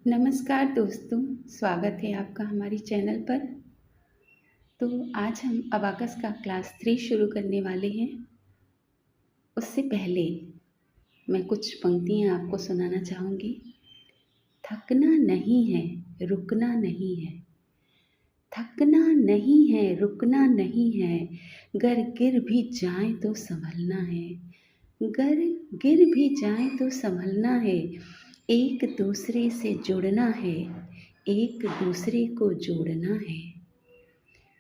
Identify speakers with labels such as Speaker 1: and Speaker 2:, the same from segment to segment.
Speaker 1: नमस्कार दोस्तों, स्वागत है आपका हमारी चैनल पर। तो आज हम अबाकस का क्लास 3 शुरू करने वाले हैं। उससे पहले मैं कुछ पंक्तियाँ आपको सुनाना चाहूँगी। थकना नहीं है, रुकना नहीं है। थकना नहीं है, रुकना नहीं है। गर गिर भी जाएं तो संभलना है। गर गिर भी जाएं तो संभलना है। एक दूसरे से जुड़ना है, एक दूसरे को जोड़ना है।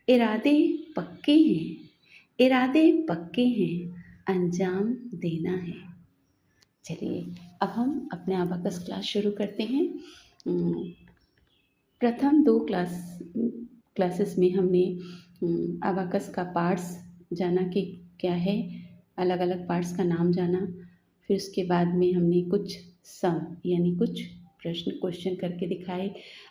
Speaker 1: इरादे पक्के हैं, इरादे पक्के हैं, अंजाम देना है। चलिए अब हम अपने अबाकस क्लास शुरू करते हैं। प्रथम 2 क्लासेस में हमने अबाकस का पार्ट्स जाना कि क्या है, अलग अलग पार्ट्स का नाम जाना। फिर उसके बाद में हमने कुछ सम यानी कुछ प्रश्न क्वेश्चन करके दिखाए।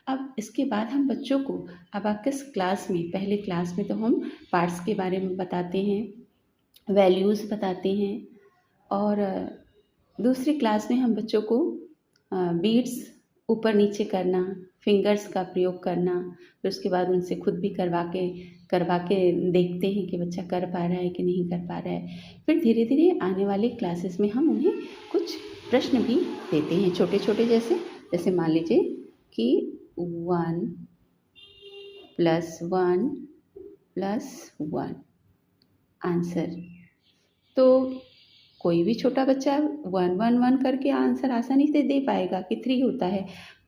Speaker 1: अब इसके बाद हम बच्चों को अबाकस क्लास में, पहले क्लास में तो हम पार्ट्स के बारे में बताते हैं, वैल्यूज़ बताते हैं, और दूसरी क्लास में हम बच्चों को बीट्स ऊपर नीचे करना, फिंगर्स का प्रयोग करना, फिर उसके बाद उनसे खुद भी करवा के देखते हैं कि बच्चा कर पा रहा है कि नहीं कर पा रहा है। फिर धीरे धीरे आने वाले क्लासेस में हम उन्हें कुछ प्रश्न भी देते हैं, छोटे छोटे, जैसे मान लीजिए कि 1 + 1 + 1 आंसर। तो कोई भी छोटा बच्चा 1 1 1 करके आंसर आसानी से दे पाएगा कि 3 होता है।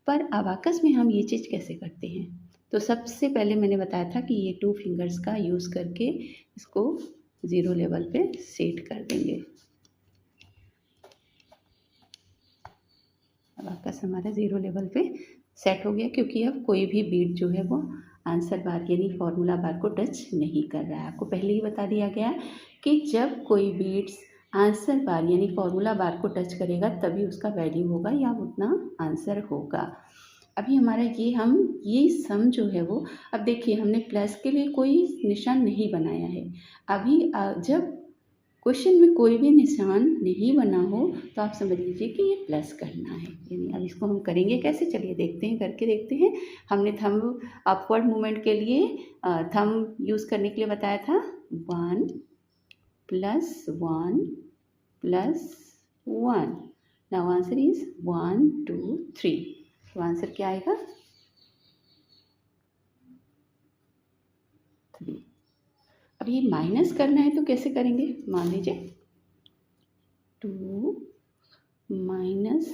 Speaker 1: पर अबाकस में हम ये चीज़ कैसे करते हैं? तो सबसे पहले मैंने बताया था कि ये 2 फिंगर्स का यूज़ करके इसको 0 लेवल पे सेट कर देंगे। अबाकस हमारा 0 लेवल पे सेट हो गया, क्योंकि अब कोई भी बीट जो है वो आंसर बार यानी फॉर्मूला बार को टच नहीं कर रहा है। आपको पहले ही बता दिया गया कि जब कोई बीट्स आंसर बार यानी फॉर्मूला बार को टच करेगा तभी उसका वैल्यू होगा या उतना आंसर होगा। अभी हमारा ये सम जो है वो, अब देखिए हमने प्लस के लिए कोई निशान नहीं बनाया है। अभी जब क्वेश्चन में कोई भी निशान नहीं बना हो तो आप समझ लीजिए कि ये प्लस करना है। यानी अब इसको हम करेंगे कैसे, चलिए देखते हैं, करके देखते हैं। हमने थंब अपवर्ड मूवमेंट के लिए थंब यूज़ करने के लिए बताया था। 1 + 1 + 1। Now answer is 1 2 3। तो आंसर क्या आएगा? 3। अब ये माइनस करना है तो कैसे करेंगे? मान लीजिए 2 - 1